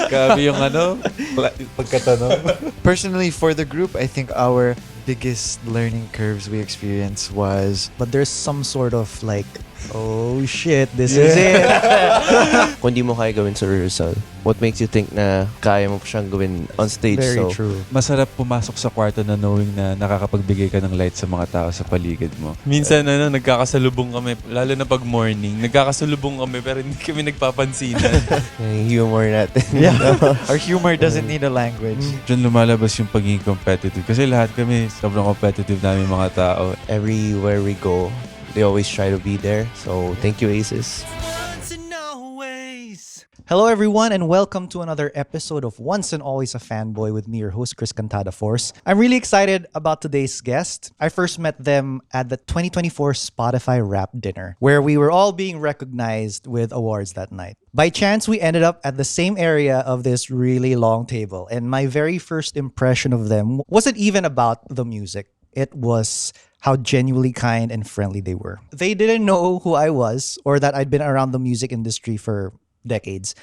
Grabe yung pagkatanong. Personally, for the group, I think our biggest learning curves we experienced was But there's some sort of like, oh shit, this is it. Kung di mo kaya gawin sa rehearsal, what makes you think na kaya mo pa siyang gawin on stage? Very So, true. Masarap pumasok sa kwarto na knowing na nakakapagbigay ka ng light sa mga tao sa paligid mo. Minsan nagkakasalubong kami, lalo na pag morning, nagkakasalubong kami pero hindi kami nagpapansinan. yung humor natin. our humor doesn't need a language. Diyan lumalabas yung pagiging competitive. Kasi lahat kami, sobrang competitive namin mga tao. Everywhere we go, they always try to be there. So, thank you, Aces. Hello, everyone, and welcome to another episode of Once and Always a Fanboy with me, your host, Chris Cantada Force. I'm really excited about today's guest. I first met them at the 2024 Spotify Rap Dinner, where we were all being recognized with awards that night. By chance, we ended up at the same area of this really long table, and my very first impression of them wasn't even about the music. It was how genuinely kind and friendly they were. They didn't know who I was or that I'd been around the music industry for decades.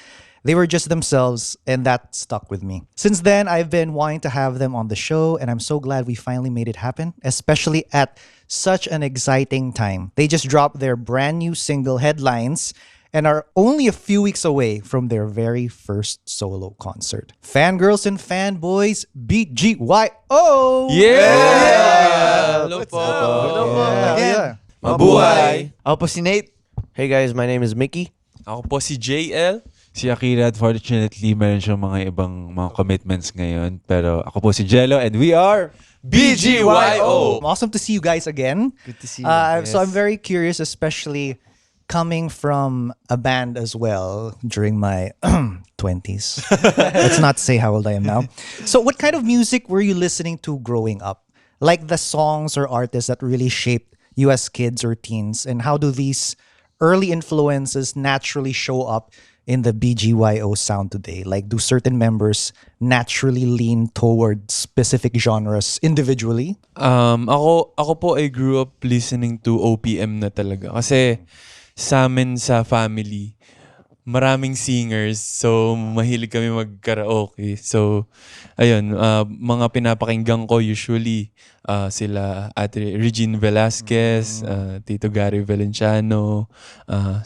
They were just themselves, and that stuck with me. Since then, I've been wanting to have them on the show, and I'm so glad we finally made it happen, especially at such an exciting time. They just dropped their brand new single, Headlines, and are only a few weeks away from their very first solo concert. Fangirls and fanboys, BGYO! Yeah! Hello po. Yeah. Mabuhay! Ako po si Nate. Hey guys, my name is Mickey. Ako po si JL. Si Akira, unfortunately, meron siyang mga ibang mga commitments ngayon. Pero ako po si Jello and we are BGYO! Awesome to see you guys again. Good to see you. So I'm very curious, especially coming from a band as well during my 20s. Let's not say how old I am now. So what kind of music were you listening to growing up? Like the songs or artists that really shaped you as kids or teens? And how do these early influences naturally show up in the BGYO sound today? Like, do certain members naturally lean toward specific genres individually? Ako po I grew up listening to OPM na talaga. Kasi sa amin sa family, maraming singers. So, mahilig kami mag-karaoke. So, ayun, mga pinapakinggan ko usually sila Ate Regine Velasquez, Tito Gary Valenciano,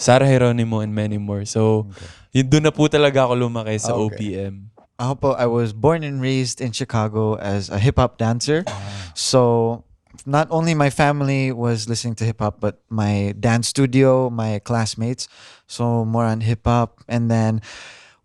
Sarah Geronimo, and many more. So, yun doon na po talaga ako lumaki sa OPM. Ako po, I was born and raised in Chicago as a hip-hop dancer. So, not only my family was listening to hip-hop, but my dance studio, my classmates. So, more on hip-hop. And then,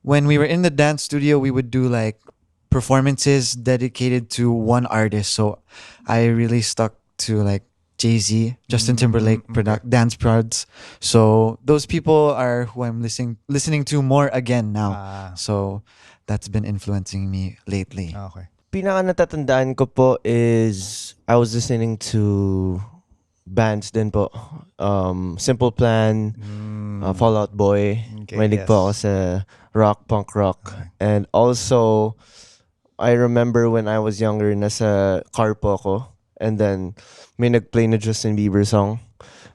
when we were in the dance studio, we would do like performances dedicated to one artist. So, I really stuck to like Jay-Z, Justin Timberlake, dance prods. So, those people are who I'm listening to more again now. So, that's been influencing me lately. Okay. Pinaka natatandaan ko po is I was listening to bands din po. Simple Plan, Fall Out Boy. Okay, Mahilig po ako sa rock, punk rock. And also, I remember when I was younger, nasa car po ako. And then, may nag-play na Justin Bieber song.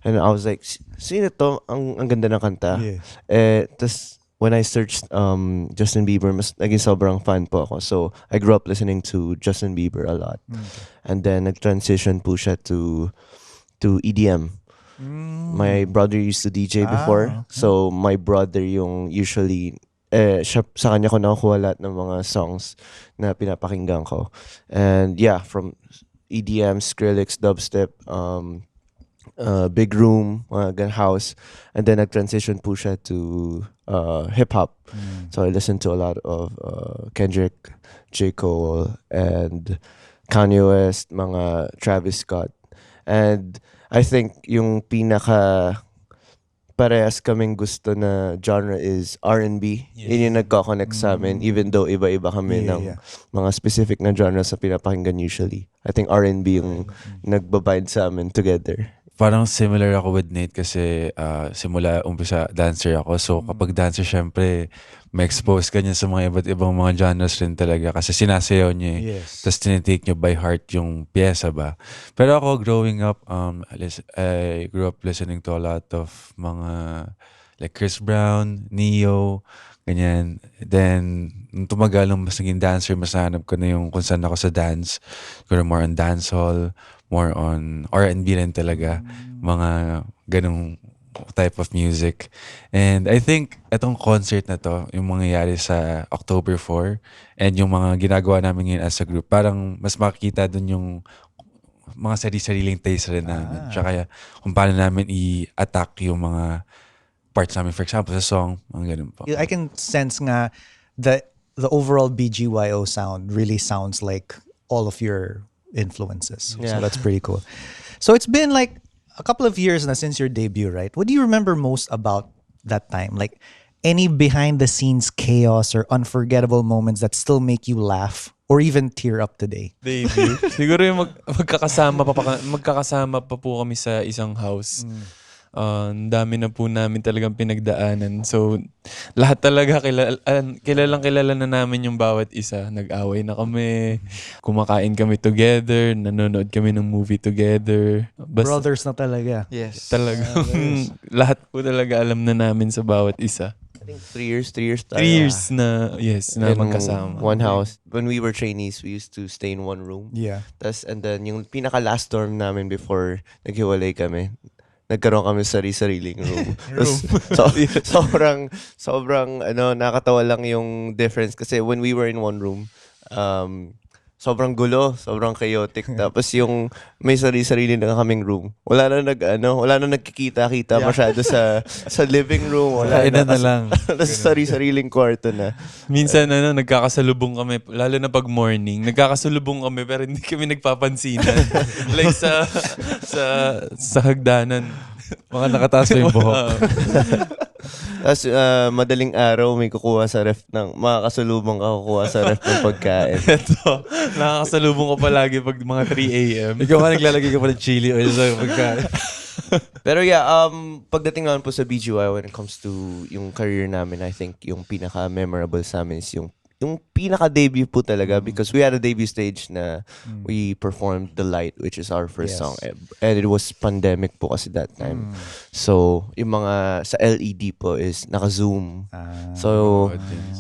And I was like, sino to? Ang ganda ng kanta. Tas, when I searched Justin Bieber, mas naging sobrang fan po ako. So, I grew up listening to Justin Bieber a lot. And then, nag-transition po siya to EDM. My brother used to DJ before. So, my brother yung usually, siya, sa kanya ko nakukuha lahat ng mga songs na pinapakinggan ko. And yeah, from EDM, Skrillex, dubstep, Big Room, gun house, and then nag-transition po siya to hip-hop. So I listened to a lot of Kendrick, J. Cole, and Kanye West, mga Travis Scott. And I think yung pinaka parehas kaming gusto na genre is R&B. Yun yung nagko-connect sa amin, even though iba-iba kami ng mga specific na genre sa pinapakinggan usually. I think R&B yung nagbabind sa amin together. Parang similar ako with Nate kasi simula umpisa dancer ako. So kapag dancer, syempre may expose ka niya sa mga iba't ibang mga genres rin talaga kasi sinasayaw niya eh. Yes. Tapos tinitake niya by heart yung pyesa ba. Pero ako growing up, I grew up listening to a lot of mga like Chris Brown, Neo, ganyan. Then, nung tumagal, nung mas naging dancer, mas nahanap ko na yung kung saan ako sa dance. Siguro more on dancehall, more on R&B rin talaga. Mga ganong type of music. And I think itong concert na to, yung mangyayari sa October 4, and yung mga ginagawa namin ngayon as a group, parang mas makikita dun yung mga sarili-sariling taste rin namin. Tsaka kung paano namin i-attack yung mga parts namin. For example, sa song, mga ganun po. I can sense nga the overall BGYO sound really sounds like all of your influences. So Yeah. that's pretty cool. So it's been like a couple of years now since your debut, right? What do you remember most about that time? Like any behind the scenes chaos or unforgettable moments that still make you laugh or even tear up today? Debut. Siguro yung magkakasama pa po kami sa isang house. Ang dami na po namin talagang pinagdaanan. So, lahat talaga kilalang-kilala na namin yung bawat isa. Nag-away na kami, kumakain kami together, nanonood kami ng movie together. Basta Brothers na talaga. Yes. talagang lahat po talaga alam na namin sa bawat isa. I think 3 years tayo. 3 years na, yes, na In magkasama. one house. When we were trainees, we used to stay in one room. Yeah. And then yung pinaka-last dorm namin before naghiwalay kami, nagkaroon kami sari-sariling room. sobrang nakakatawa lang yung difference kasi when we were in one room, sobrang gulo, sobrang chaotic. Tapos yung may sarili-sarili na kaming room. Wala na nagkikita-kita masyado sa living room. Wala Kainan na lang. Nasa sari-sariling kwarto na. Minsan nagkakasalubong kami, lalo na pag morning, nagkakasalubong kami pero hindi kami nagpapansinan. Like sa hagdanan. Mga nakataas pa yung buhok. Tapos madaling araw may kukuha sa ref ng makakasalubong ka kukuha sa ref ng pagkain. Ito, nakakasalubong ko palagi pag mga 3 a.m. Ikaw nga naglalagay ka pa ng chili oil sa pagkain. Pero yeah, pagdating naman po sa BGY when it comes to yung career namin, I think yung pinaka-memorable sa amin is yung pinaka-debut po talaga because we had a debut stage na we performed The Light, which is our first Yes. song. And it was pandemic po kasi that time. So, yung mga sa LED po is naka-zoom. So,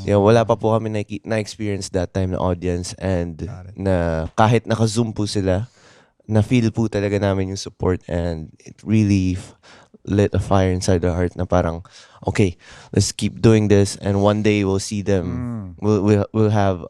yeah, wala pa po kami na-experience that time na audience and na kahit naka-zoom po sila, na-feel po talaga namin yung support and it really lit a fire inside the heart na parang, okay, let's keep doing this and one day we'll see them. We'll have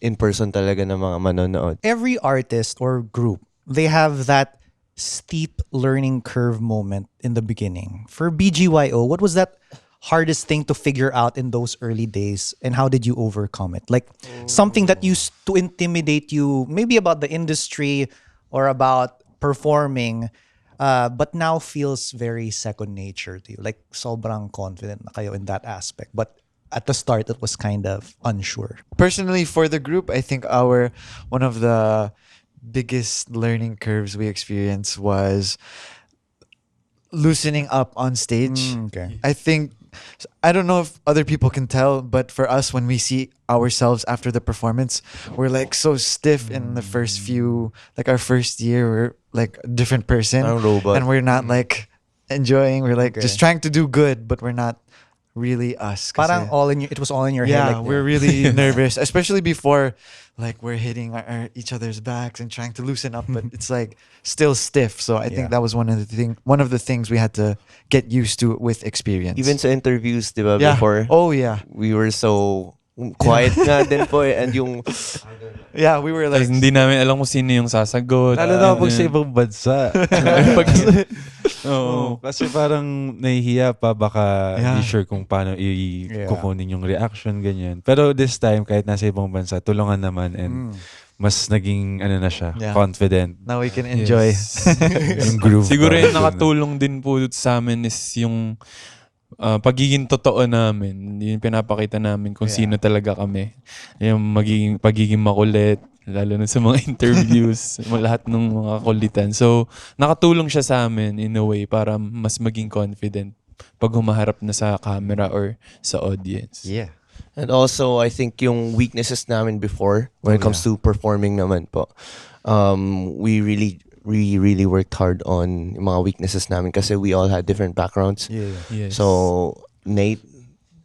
in person talaga na mga manonood. Every artist or group, they have that steep learning curve moment in the beginning. For BGYO, what was that hardest thing to figure out in those early days and how did you overcome it? Like something that used to intimidate you, maybe about the industry or about performing, but now feels very second nature to you. Like sobrang confident na kayo in that aspect. But at the start, it was kind of unsure. Personally, for the group, I think one of the biggest learning curves we experienced was loosening up on stage. Okay. I don't know if other people can tell, but for us, when we see ourselves after the performance, we're like so stiff in the first few, like our first year, we're like a different person. Parang robot. And we're not like enjoying, we're like just trying to do good, but we're not really us. Parang Kasi- it was all in your yeah, head. Like, we're really nervous, especially before like we're hitting each other's backs and trying to loosen up, but it's like still stiff. So I Yeah. think that was one of the things we had to get used to with experience. Even sa interviews, di ba, yeah. before, Oh yeah. we were so quiet nga din po eh. And yung, Yeah, we were like Tapos hindi namin alam kung sino yung sasagot. Lalo na pag sa ibang bansa. Oo. Kasi parang nahihiya pa, baka Yeah. hindi sure kung paano kukunin yung reaction, ganyan. Pero this time, kahit nasa ibang bansa, tulungan naman and mas naging na siya, Yeah. confident. now we can enjoy. Yung groove. Siguro pa. yung nakatulong din po sa amin is yung pagiging totoo namin. Yung pinapakita namin kung sino talaga kami. Yung pagiging makulit, lalo na sa mga interviews, lahat ng mga kulitan. So, nakatulong siya sa amin in a way para mas maging confident pag humaharap na sa camera or sa audience. Yeah. and also, I think yung weaknesses namin before, when it comes to performing naman po, we really worked hard on yung mga weaknesses namin kasi we all had different backgrounds. yeah. Yes. So, Nate,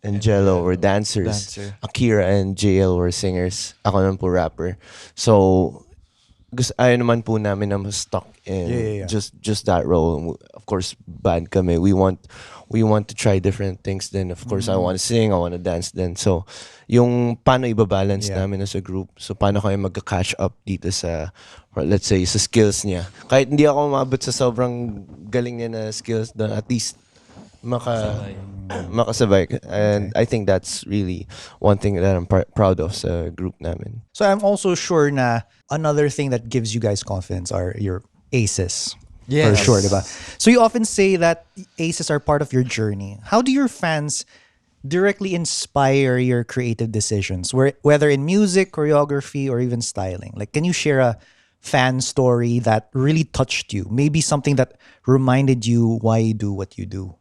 and Jello were dancers. Dancer. Akira and JL were singers. Ako naman po rapper. So, gusto ayaw naman po namin na stuck in Yeah. just that role. Of course, band kami. We want to try different things. Then of course, I want to sing, I want to dance. Then so, yung paano ibabalance Yeah. namin as a group. So paano kayo magka-catch up dito sa, or let's say, sa skills niya. Kahit hindi ako umabot sa sobrang galing niya na skills, then at least makasabay. And I think that's really one thing that I'm proud of sa group namin. So I'm also sure na another thing that gives you guys confidence are your aces. For Yes. sure, diba? So you often say that aces are part of your journey. How do your fans directly inspire your creative decisions, whether in music, choreography, or even styling? Like, can you share a fan story that really touched you? Maybe something that reminded you why you do what you do.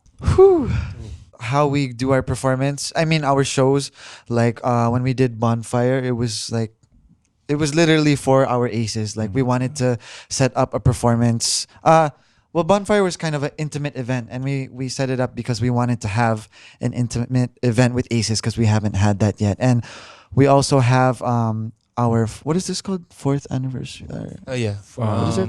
How we do our performance. I mean, our shows, like when we did Bonfire, it was literally for our aces. Like we wanted to set up a performance. Well, Bonfire was kind of an intimate event, and we set it up because we wanted to have an intimate event with aces because we haven't had that yet. And we also have our what is this called? 4th anniversary. Oh yeah. What is it?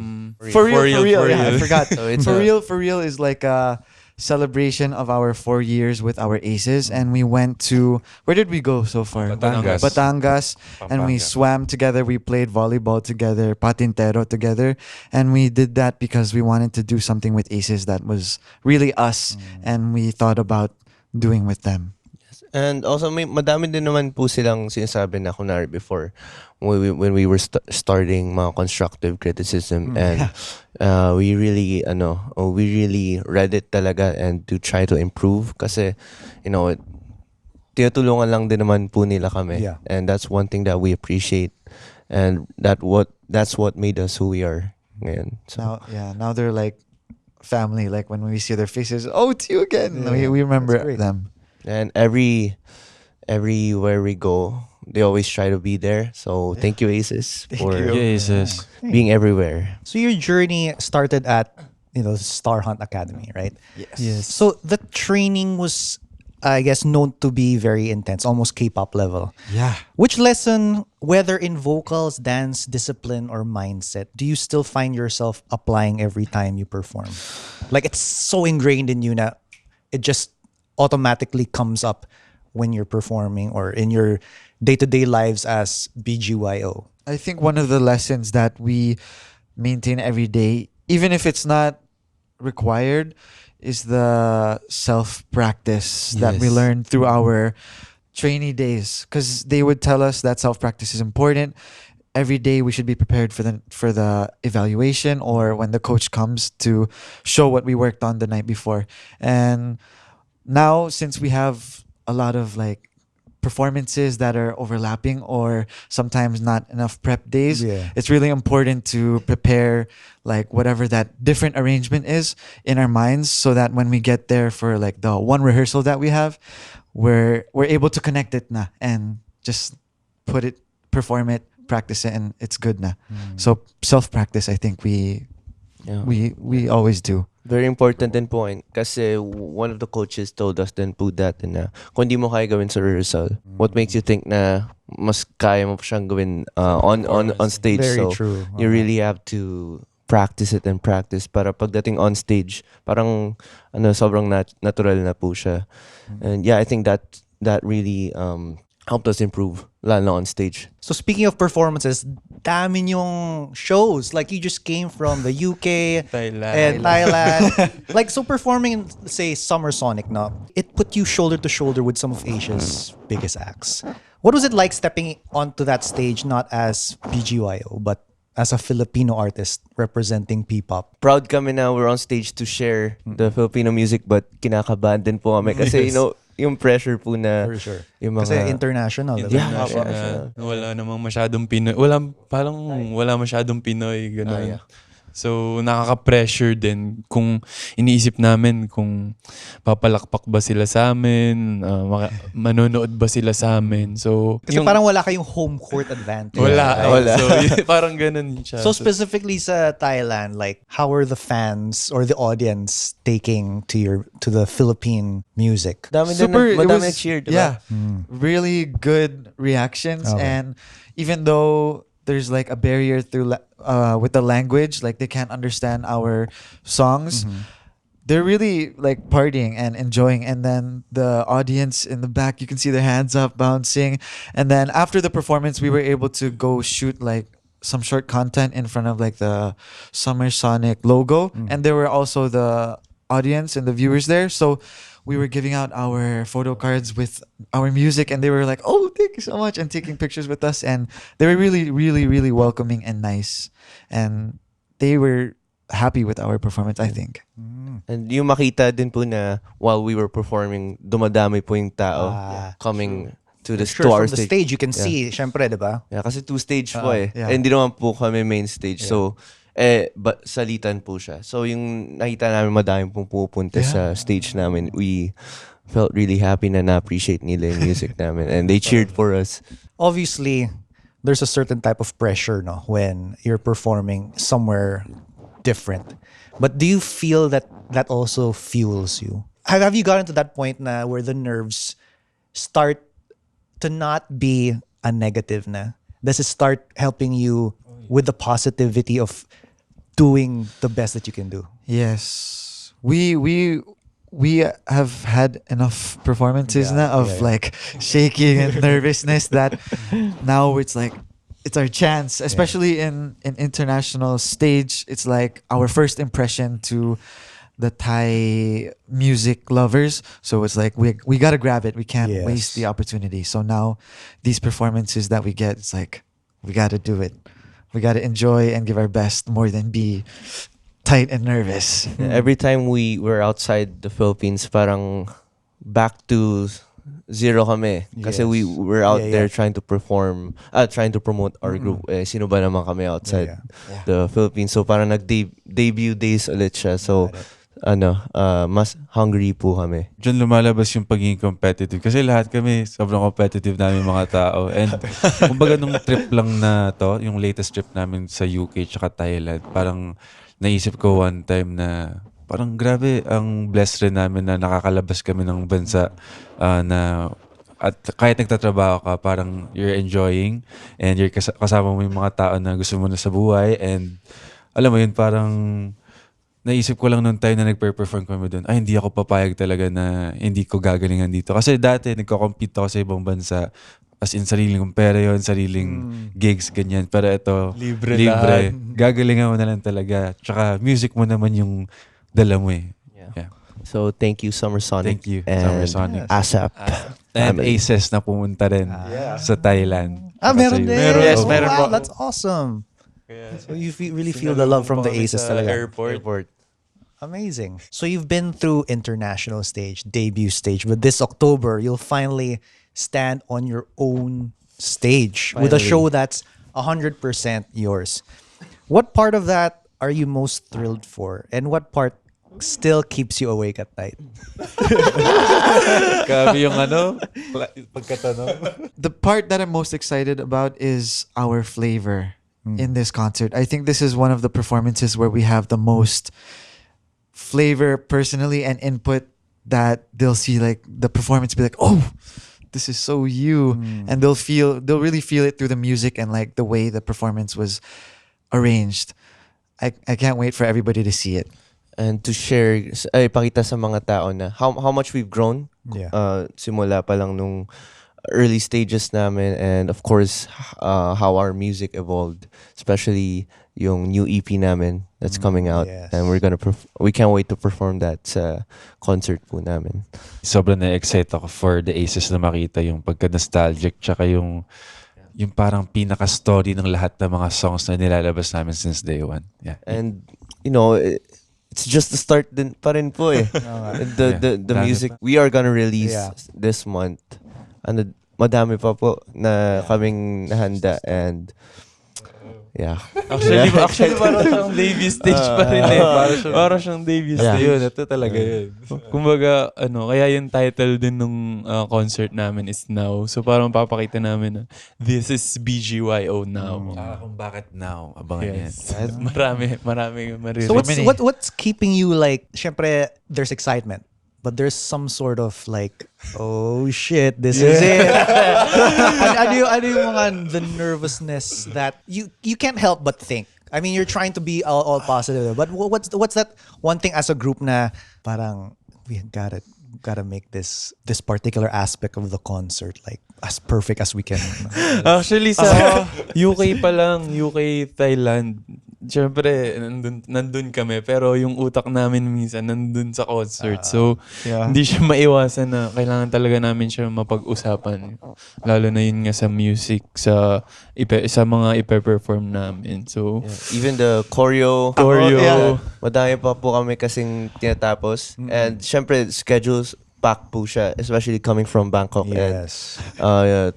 For real. Yeah, I forgot. So it's For real is like a celebration of our 4 years with our aces, and we went to, where did we go so far? Batangas. And we swam together, we played volleyball together, patintero together, and we did that because we wanted to do something with aces that was really us, and we thought about doing with them. And also, madami din naman po silang sinasabi na kunwari before when we were starting mga constructive criticism, and we really read it talaga and to try to improve kasi tinutulungan lang din naman po nila kami. Yeah. And that's one thing that we appreciate, and that's what made us who we are ngayon. So Now they're like family. Like when we see their faces, oh, it's you again. We remember That's great. them. and everywhere we go, they always try to be there. So thank you, Aces, for Jesus. being everywhere. So your journey started at Star Hunt Academy, right? Yes. So the training was, I guess, known to be very intense, almost K-pop level. Yeah. Which lesson, whether in vocals, dance, discipline, or mindset, do you still find yourself applying every time you perform? Like it's so ingrained in you now, it just automatically comes up when you're performing or in your day-to-day lives as BGYO. I think one of the lessons that we maintain every day, even if it's not required, is the self-practice that we Yes. learned through our trainee days. Because they would tell us that self-practice is important. Every day we should be prepared for the evaluation or when the coach comes to show what we worked on the night before. And now, since we have a lot of like performances that are overlapping or sometimes not enough prep days, Yeah. it's really important to prepare like whatever that different arrangement is in our minds so that when we get there for like the one rehearsal that we have, we're able to connect it na and just perform it, practice it, and it's good na. So self-practice, I think we always do. Very important din po kasi one of the coaches told us din po that na kung di mo kaya gawin sa rehearsal, what makes you think na mas kaya mo pa siyang gawin on stage? Very So true. you really have to practice it and practice para pagdating on stage, parang sobrang natural na po siya. And yeah, I think that really helped us improve lalo na on stage. So speaking of performances, dami yung shows. Like you just came from the UK Thailand. and Thailand. Like so performing in, say, Summer Sonic, no? It put you shoulder to shoulder with some of Asia's biggest acts. What was it like stepping onto that stage not as BGYO but as a Filipino artist representing P-pop? Proud kami na we're on stage to share the Filipino music, but kinakabahan din po kami kasi yung pressure po na For sure. yung mga Kasi international. diba? Yeah. Wala namang masyadong Pinoy. Wala masyadong Pinoy. Ganun. So, nakaka-pressure din kung iniisip namin kung papalakpak ba sila sa amin, manonood ba sila sa amin. So, Kasi parang wala kayong home court advantage. wala. Wala. So, parang ganun siya. So specifically sa Thailand, like how are the fans or the audience taking to the Philippine music? Madami nag-cheer, diba? Yeah, really good reactions. Okay. And even though there's like a barrier through with the language, like they can't understand our songs, they're really like partying and enjoying. And then the audience in the back, you can see their hands up bouncing. And then after the performance, we were able to go shoot like some short content in front of like the Summer Sonic logo. And there were also the audience and the viewers there. So we were giving out our photo cards with our music, and they were like, "Oh, thank you so much," and taking pictures with us. And they were really, really, really welcoming and nice. And they were happy with our performance, I think. And yung makita din po na while we were performing, dumadami po yung tao coming to the Sure, to our from the stage you can see, syempre, diba? Yeah, kasi two-stage po eh. yeah. And hindi naman po kami main stage. So, salitan po siya. So, yung nakita namin madaming pong pupunta sa stage namin, we felt really happy na na-appreciate nila yung music namin. And they cheered for us. Obviously, there's a certain type of pressure, no, when you're performing somewhere different. But do you feel that that also fuels you? Have you gotten to that point na where the nerves start to not be a negative na? Does it start helping you with the positivity of doing the best that you can do? Yes, we have had enough performances now of like shaking and nervousness that now it's like it's our chance, especially in international stage. It's like our first impression to the Thai music lovers. So it's like we gotta grab it. We can't Yes. waste the opportunity. So now these performances that we get, it's like we gotta do it. We gotta enjoy and give our best more than be tight and nervous. Every time we were outside the Philippines, parang back to zero kami. Kasi we were out Yeah, there yeah. trying to perform, trying to promote our group. Sino ba naman kami outside the Philippines? So parang nag-debut days ulit siya. So, mas hungry po kami. Diyan lumalabas yung pagiging competitive. Kasi lahat kami, sobrang competitive namin mga tao. And kumbaga nung trip lang na to, yung latest trip namin sa UK tsaka Thailand, parang naisip ko one time na parang grabe, ang blessed rin namin na nakakalabas kami ng bansa na at kahit nagtatrabaho ka, parang you're enjoying and you're kasama mo yung mga tao na gusto mo na sa buhay. And alam mo yun, parang naisip ko lang noon time na nagpe-perform kami doon, ay hindi ako papayag talaga na hindi ko gagalingan dito. Kasi dati nagko-compete ako sa ibang bansa. As in, sariling kong pera yun, sariling gigs, ganyan. Pero ito, Libre lahat. Gagalingan mo na lang talaga. Tsaka music mo naman yung dala mo eh. Yeah. So, thank you, Summer Sonic. Thank you, and Summer Sonic. ASAP. And Family. Aces na pumunta rin sa Thailand. Meron din. Meron. Oh, Yes, meron wow, po. that's awesome. So you really feel the love from the Aces sa talaga. airport. Amazing. So you've been through international stage, debut stage, but this October you'll finally stand on your own stage with a Finally. show that's 100% yours. What part of that are you most thrilled for, and what part still keeps you awake at night? Grabe yung pagkatanong. The part that I'm most excited about is our flavor in this concert. I think this is one of the performances where we have the most flavor personally and input, that they'll see like the performance be like, oh, this is so you. And they'll really feel it through the music and like the way the performance was arranged. I can't wait for everybody to see it. And to share, pakita sa mga tao na how much we've grown. Yeah. Simula pa lang nung early stages namin, and of course how our music evolved, especially yung new EP namin that's coming out. yes. And we can't wait to perform that sa concert po namin. Sobrang na-excite ako for the Aces na makita yung pagka-nostalgic tsaka yung parang pinaka-story ng lahat ng mga songs na nilalabas namin since day one. Yeah. And it's just the start din pa rin po eh. The Dami music we are gonna release Yeah. this month. Madami pa po na kaming nahanda, and Yeah. Actually parang siyang debut stage pa rin eh. Parang siyang debut Yeah. stage. Yun, ito talaga yun. Kumbaga, kaya yung title din nung concert namin is Now. So parang papakita namin na this is BGYO Now. Tsaka kung bakit now, abangan yan. Yes. Marami maririnig. So what's keeping you like? Syempre, there's excitement, but there's some sort of like, oh shit, this is it. ano yung mga the nervousness that you can't help but think. I mean, you're trying to be all positive, but what's that one thing as a group na parang we gotta make this particular aspect of the concert like as perfect as we can. Actually, sa UK pa lang, UK, Thailand, syempre, nandun kami. Pero yung utak namin minsan, nandun sa concert. So, hindi siya maiwasan na kailangan talaga namin siya mapag-usapan. Lalo na yun nga sa music, sa mga ipe-perform namin. So, Even the choreo. Madami pa po kami kasing tinatapos. And syempre, schedules packed po siya. Especially coming from Bangkok Yes. and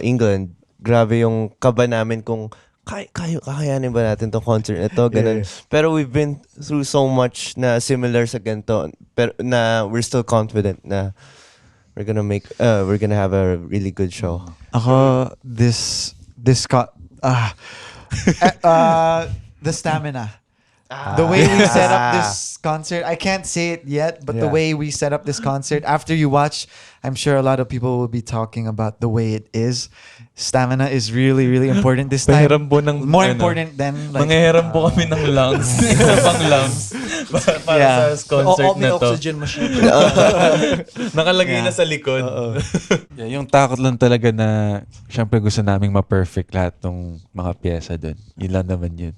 England. Grabe yung kaba namin kung kakayanin ba natin tong concert na to, ganun. Pero we've been through so much na similar sa ganito, pero na we're still confident na we're gonna have a really good show. Ako, the stamina. The way we set up this concert, I can't say it yet, but the way we set up this concert, after you watch, I'm sure a lot of people will be talking about the way it is. Stamina is really, really important this time. pahiram po ng, More important than like, manghihiram po kami ng lungs. Pang lungs. Para sa concert May na to. oxygen machine. Nakalagay na sa likod. Yeah, yung takot lang talaga na syempre gusto naming ma-perfect lahat ng mga pyesa doon. Yun lang naman yun.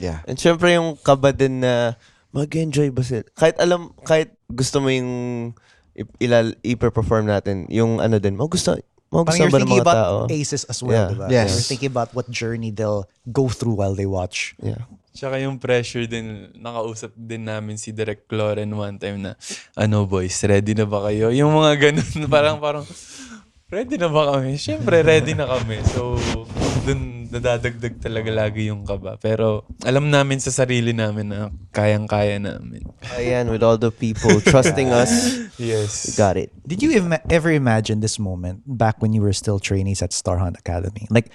yeah. And syempre yung kaba din na mag-enjoy ba sila? Kahit gusto mo yung i-perform natin, yung ano din, Parang magustuhan you're ba ng thinking mga tao? about aces as well, Yeah. diba? Yes. You're thinking about what journey they'll go through while they watch. Yeah. Tsaka yung pressure din, nakausap din namin si Direk Loren one time na, boys, ready na ba kayo? Yung mga ganun, parang, ready na ba kami? Siyempre, ready na kami. So, dun nadadagdag talaga lagi yung kaba. Pero, alam namin sa sarili namin na kayang-kaya namin. Ayan, with all the people trusting us, Yes. got it. Did you ever imagine this moment back when you were still trainees at Starhunt Academy? Like,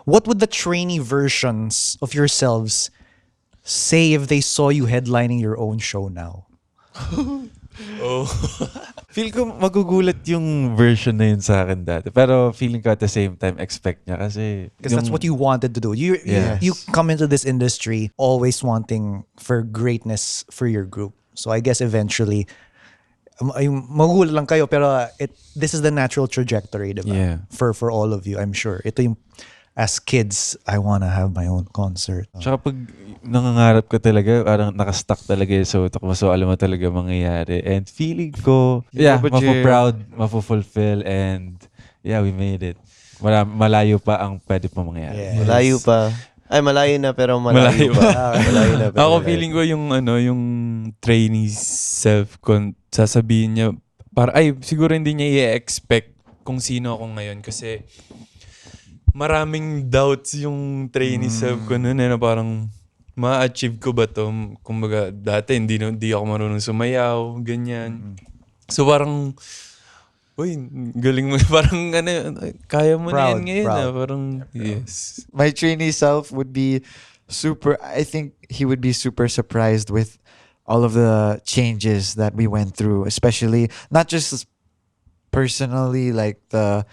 what would the trainee versions of yourselves say if they saw you headlining your own show now? Oh. Feel ko magugulat yung version na yun sa akin dati. Pero feeling ko at the same time expect niya kasi... Because that's what you wanted to do. You come into this industry always wanting for greatness for your group. So I guess eventually, magugulat lang kayo pero this is the natural trajectory, diba? Yeah. For all of you, I'm sure. Ito yung, as kids, I wanna have my own concert. Tsaka pag nangangarap ka talaga, parang nakastuck talaga yung sa utak mo. So alam mo talaga mangyayari. And feeling ko, mapo-proud, mapo-fulfill, and we made it. Malayo pa ang pwede pa mangyayari. Yeah. Malayo pa. Ay, malayo na pero malayo pa. Malayo na pero Ako malayo. feeling ko yung trainee self sasabihin niya siguro hindi niya i-expect kung sino ako ngayon kasi maraming doubts yung trainee self ko noon na parang ma-achieve ko ba to? Kumbaga dati hindi ako marunong sumayaw, ganyan. So parang galing mo. Parang kaya mo na yan ngayon. Proud. Parang, yes. My trainee self would be I think he would be super surprised with all of the changes that we went through, especially not just personally like the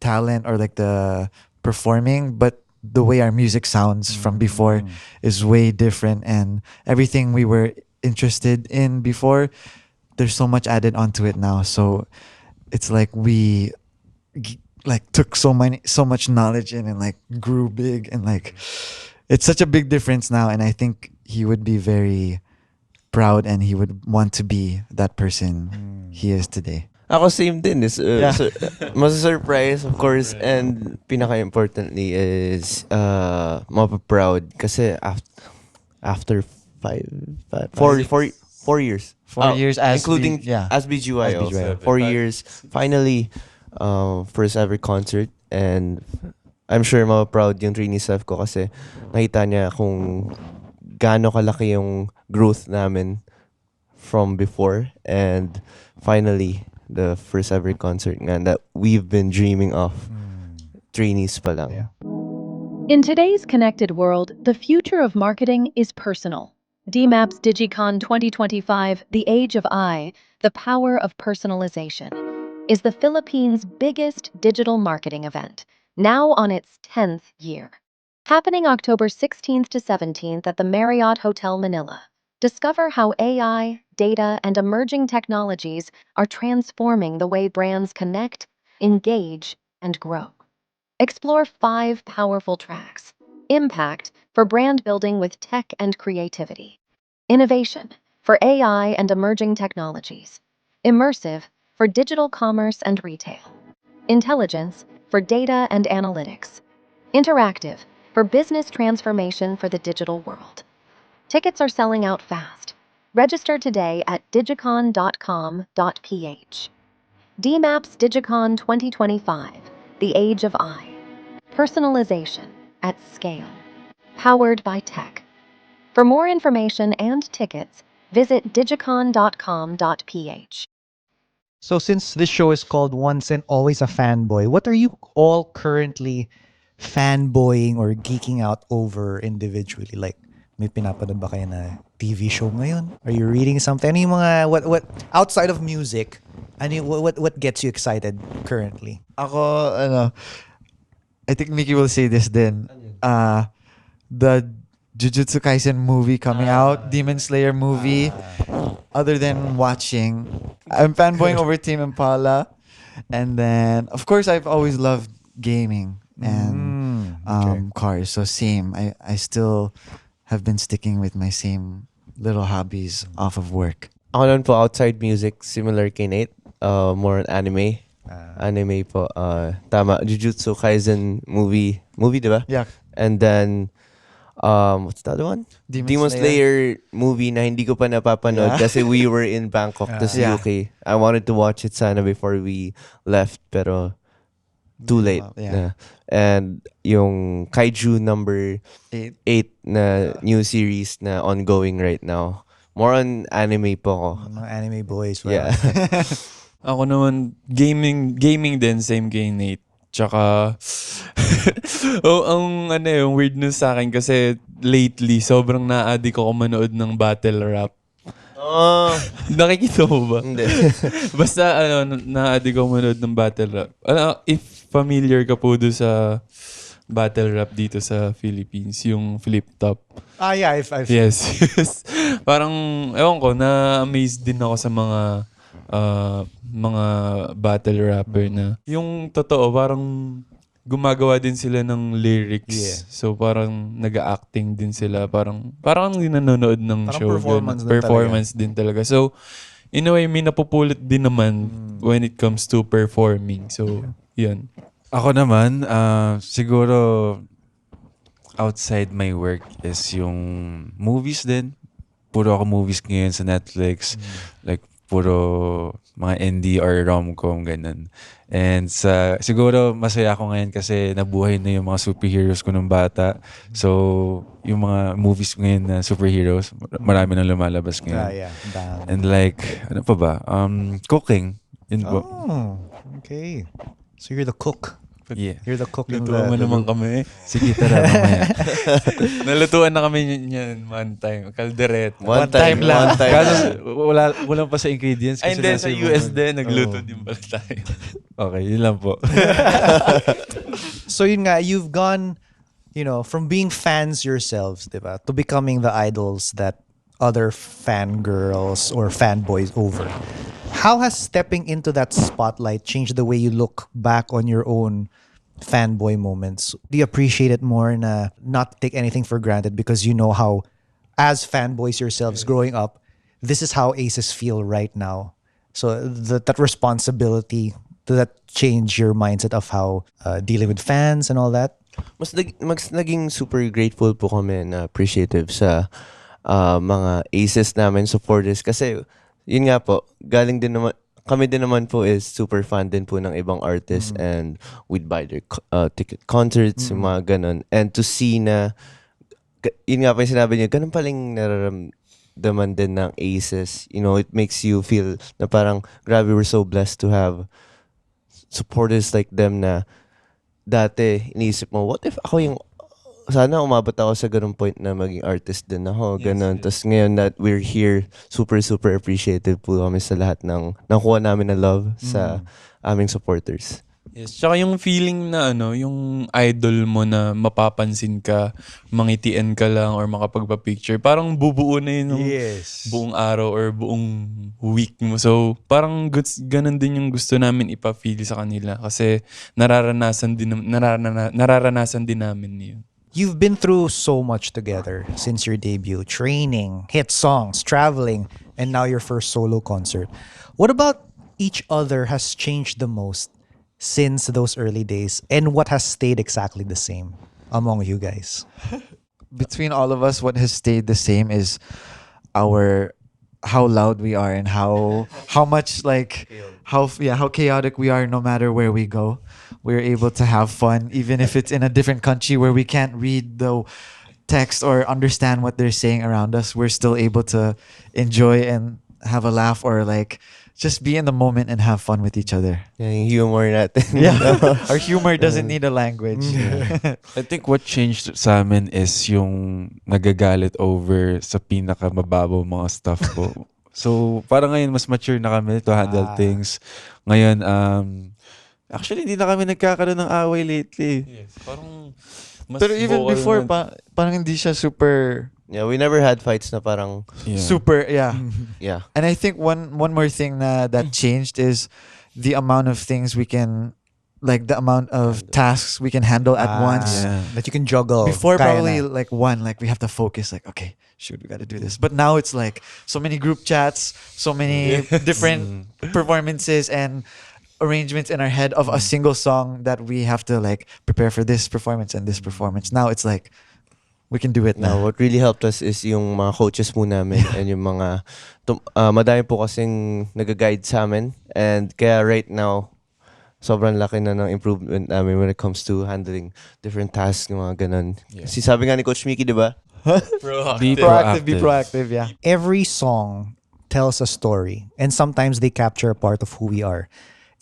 talent or like the performing, but the way our music sounds from before is way different, and everything we were interested in before, there's so much added onto it now. So it's like we took so much knowledge in and like grew big, and like it's such a big difference now, and I think he would be very proud and he would want to be that person he is today. Ako same din. Masa-surprise, of course, and pinaka-importantly is mapaproud kasi after 4 years. 4 years as including as BGYO. 4 years. Finally, first ever concert, and I'm sure ma-proud yung trainee staff ko kasi nakita niya kung gaano kalaki yung growth namin from before, and finally the first ever concert nga that we've been dreaming of. Trainees pa lang. Yeah. In today's connected world, the future of marketing is personal. DMAP's DigiCon 2025, The Age of I, The Power of Personalization, is the Philippines' biggest digital marketing event, now on its 10th year. Happening October 16th to 17th at the Marriott Hotel Manila. Discover how AI, data, and emerging technologies are transforming the way brands connect, engage, and grow. Explore 5 powerful tracks. Impact for brand building with tech and creativity. Innovation for AI and emerging technologies. Immersive for digital commerce and retail. Intelligence for data and analytics. Interactive for business transformation for the digital world. Tickets are selling out fast. Register today at digicon.com.ph. DMAP's Digicon 2025, The Age of I. Personalization at scale. Powered by tech. For more information and tickets, visit digicon.com.ph. So since this show is called Once and Always a Fanboy, what are you all currently fanboying or geeking out over individually? Like, may pinapanood ba kayo na TV show ngayon? Are you reading something? Ano yung mga, what outside of music, ano yung, what gets you excited currently? Ako, I think Mickey will say this then. The Jujutsu Kaisen movie coming out, Demon Slayer movie. Other than watching, I'm fanboying over Tame Impala. And then, of course, I've always loved gaming and cars. So same. I still have been sticking with my same little hobbies off of work. Ako naman po, outside music, similar kay Nate. More on anime. Anime po. Tama, Jujutsu Kaisen movie, diba? Yeah. And then, what's the other one? Demon Slayer movie na hindi ko pa napapanood kasi we were in Bangkok, tas UK. I wanted to watch it sana before we left, pero too late. Yeah. And yung Kaiju number 8 na new series na ongoing right now. More on anime po ako. Mga anime boys. Wow. Yeah. Ako naman, gaming din, same kay Nate. Tsaka, ang yung weird news sa akin kasi lately, sobrang na-addict ako manood ng battle rap. Oh, Nakikita mo ba? hindi. Basta, na-addict ako manood ng battle rap. If familiar ka po doon sa battle rap dito sa Philippines, yung flip top. Yeah, I've Yes. Parang, ewan ko, na-amazed din ako sa mga battle rapper na yung totoo parang gumagawa din sila ng lyrics. Yeah. So parang nag-acting din sila, parang hindi nanonood ng Parang show. performance din talaga. So in a way may napupulot din naman when it comes to performing. So yun. Ako naman, siguro outside my work is yung movies din. Puro ako movies ngayon sa Netflix. Like, puro mga indie or rom-com, ganun. And siguro masaya ako ngayon kasi nabuhay na yung mga superheroes ko nung bata. So, yung mga movies ngayon na superheroes, marami nang lumalabas ngayon. Yeah. Damn. And like, ano pa ba? Cooking. Yun po. Oh, okay. So you're the cook. Yeah. You're the cook in Lutuan mo the naman kami. Sige, tara, mamaya. Nalutuan na kami niyan one time. Caldereta. One time lang. Kaso, wala pa sa ingredients. Ay, kasi hindi. nasa Sa ibang- US din, nagluto Oh. din pala tayo. Okay, yun lang po. So yun nga, you've gone, from being fans yourselves, diba, to becoming the idols that other fangirls or fanboys over. How has stepping into that spotlight changed the way you look back on your own fanboy moments? Do you appreciate it more na not take anything for granted because you know how, as fanboys yourselves growing up, this is how aces feel right now? So that responsibility, did that change your mindset of how dealing with fans and all that? Mas naging super grateful po kami na appreciative sa mga aces namin, supporters. Kasi, yun nga po, galing din naman kami din naman po is super fan din po ng ibang artists and we'd buy their ticket concerts, yung mga ganun. And to see na, yun nga pa yung sinabi niya, ganun paling nararamdaman din ng Aces. You know, it makes you feel na parang, grabe, we're so blessed to have supporters like them na dati, iniisip mo, what if ako yung, sana umabot ako sa ganung point na maging artist din ako, ganun. Tapos ngayon that we're here, super, super appreciative po kami sa lahat ng nakuha namin na love sa aming supporters. Yes, tsaka yung feeling na yung idol mo na mapapansin ka, mangitian ka lang or makapagpa-picture, parang bubuo na yun ng buong araw or buong week mo. So, parang ganun din yung gusto namin ipa-feel sa kanila kasi nararanasan din namin yun. You've been through so much together since your debut, training, hit songs, traveling, and now your first solo concert. What about each other has changed the most since those early days, and what has stayed exactly the same among you guys? Between all of us, what has stayed the same is how loud we are and how much like how chaotic we are no matter where we go. We're able to have fun even if it's in a different country where we can't read the text or understand what they're saying around us. We're still able to enjoy and have a laugh or like just be in the moment and have fun with each other. Yung humor natin. Our humor doesn't need a language. I think what changed sa amin is yung nagagalit over sa pinakamababaw mga stuff ko. So, parang ngayon mas mature na kami to handle things. Ngayon, actually, hindi na kami nagkakaroon ng away lately. Yes, parang mas Pero even vocal before, na- parang hindi siya super Yeah, we never had fights na parang, Yeah. super, yeah. yeah. And I think one more thing that changed is the amount of things we can, like the amount of tasks we can handle at once. Yeah. That you can juggle. Before Kaya probably na. like one, like we have to focus, like, okay, shoot, we got to do this. But now it's like so many group chats, so many different performances and arrangements in our head of a single song that we have to like prepare for this performance and this performance. Now it's like we can do it Now, now. what really helped us is yung mga coaches po namin and yung mga, madami po kasing nag-guide sa amin. And kaya right now, sobrang laki na ng improvement namin when it comes to handling different tasks, yung mga ganun. Kasi sabi nga ni Coach Mickey, di ba? Be Be proactive. proactive, yeah. Every song tells a story, and sometimes they capture a part of who we are.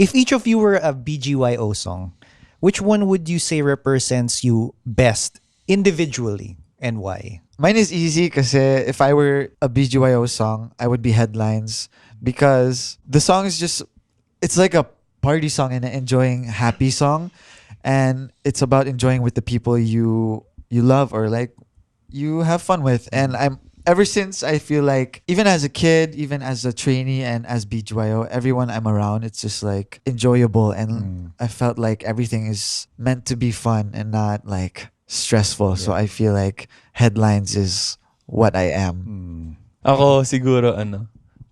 If each of you were a BGYO song, which one would you say represents you best individually and why? Mine is easy kasi if I were a BGYO song, I would be Headlines because the song is just, it's like a party song and an enjoying happy song, and it's about enjoying with the people you love or like you have fun with. And ever since I feel like even as a kid, even as a trainee and as BGYO, everyone I'm around, it's just like enjoyable, and I felt like everything is meant to be fun and not like stressful. So I feel like Headlines is what I am. Ako siguro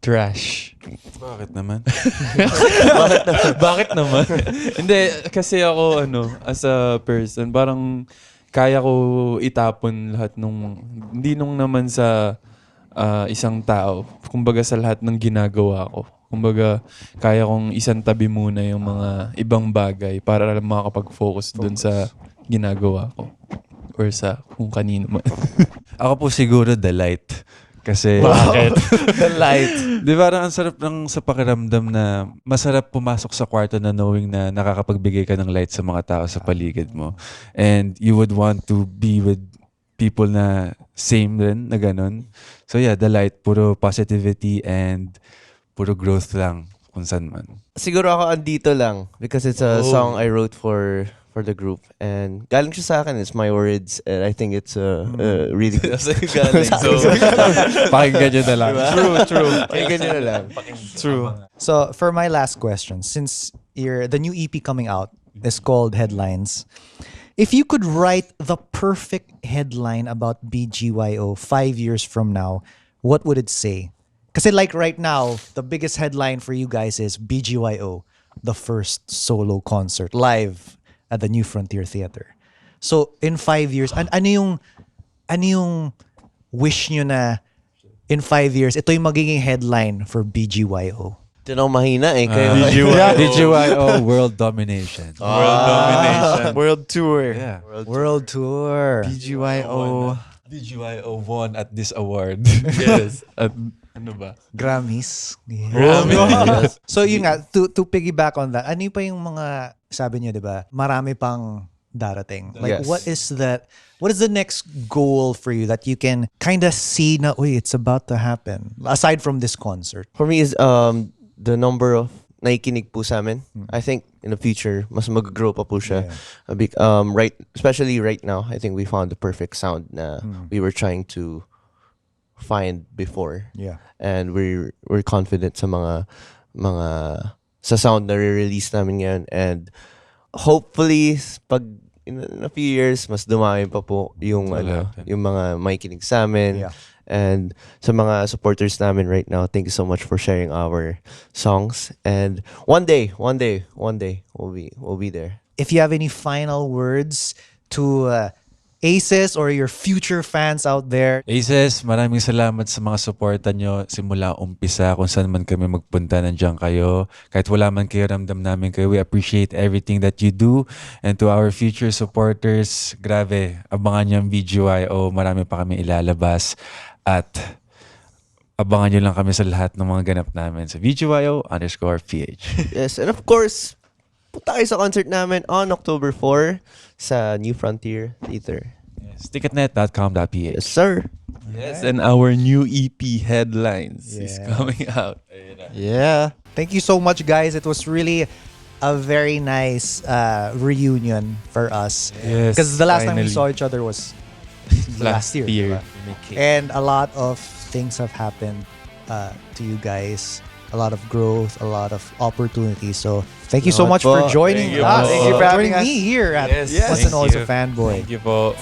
trash. Bakit naman? Bakit naman? Hindi, kasi ako as a person, parang kaya ko itapon lahat hindi naman sa isang tao. Kumbaga sa lahat ng ginagawa ko. Kumbaga, kaya kong isang tabi muna yung mga ibang bagay para lang makakapag-focus dun sa ginagawa ko. Or sa kung kanino man. Ako po siguro The Light. Kasi, The light. di ba ang sarap ng sa pakiramdam na masarap pumasok sa kwarto na knowing na nakakapagbigay ka ng light sa mga tao sa paligid mo. And you would want to be with people na same rin na ganun. So yeah, The Light, puro positivity and puro growth lang kung saan man. Siguro ako andito lang because it's a song I wrote for the group. And galing siya sa akin, it's my words. And I think it's really good. Sa'yo galing. So, Pakinggan nyo na lang. true. Pakinggan nyo na lang. True. So for my last question, since the new EP coming out is called Headlines, if you could write the perfect headline about BGYO 5 years from now, what would it say? Because like right now, the biggest headline for you guys is BGYO, the first solo concert live at the New Frontier Theater. So in 5 years, ano yung wish nyo na in 5 years, ito yung magiging headline for BGYO? Tinaw mahina eh. Kayo. DJYO World Domination. World domination. World Tour. Yeah. World Tour. BGYO. DJYO won at this award. Yes. At ano ba? Grammys. Yeah. Grammys. So yun nga, to piggyback on that, ano pa yung mga, sabi niyo, di ba, marami pang darating. Like, Yes. what is the next goal for you that you can kind of see na, uy, it's about to happen, aside from this concert? For me is the number of nakikinig po sa amin. I think in the future, mas mag-grow pa po siya. A big, especially right now, I think we found the perfect sound na we were trying to find before. Yeah. And we're confident sa mga sa sound na re-release namin ngayon, and hopefully pag in a few years mas dumami pa po yung yung mga makikinig sa amin. Yeah. And sa mga supporters namin right now, thank you so much for sharing our songs. And one day we'll be there. If you have any final words to Aces or your future fans out there, Aces, maraming salamat sa mga suporta nyo simula umpisa. Kung saan man kami magpunta, nandiyan kayo. Kahit wala man kayo, ramdam namin kayo. We appreciate everything that you do. And to our future supporters, grabe, abangan nyo ang BGYO. Marami pa kami ilalabas. At abangan nyo lang kami sa lahat ng mga ganap namin sa BGYO_PH. Yes, and of course, punta kayo sa concert namin on October 4 sa New Frontier Theater. Yes, ticketnet.com.ph. Yes, sir. Yes, and our new EP Headlines is Yeah. coming out. Yeah. thank you so much, guys. It was really a very nice reunion for us. Yes, Because the last time we finally. saw each other was last year. diba? And a lot of things have happened to you guys. A lot of growth, a lot of opportunities. So thank you so much Salamat for po. joining Thank you us. po. Thank you for having joining us. me here at Yes, Once and thank Always a you. Fanboy. Thank you po.